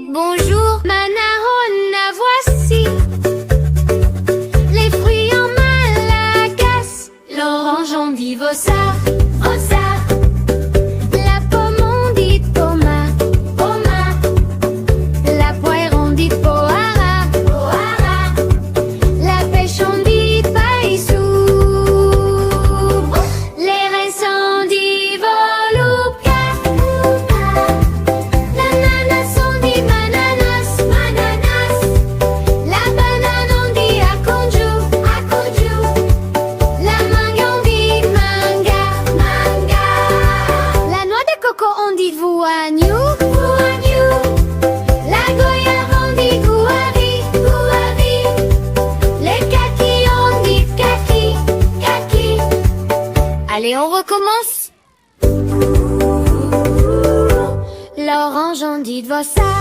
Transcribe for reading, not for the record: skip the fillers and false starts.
Bonjour, Manahona, voici les fruits en malagasy. L'orange on dit vossa, vossa. La pomme on dit poma, poma. La poire on dit poara, poara. La pêche on dit païsou. Les raisins on dit volupka, l'ananas on dit bananas, bananas. La banane on dit akonju, akonju. La mangue on dit manga, manga. La noix de coco on dit vougnou, vougnou. La goyave on dit gouavi, gouavi. Les kakis on dit kaki, kaki. Allez, on recommence. L'orange on dit vossa.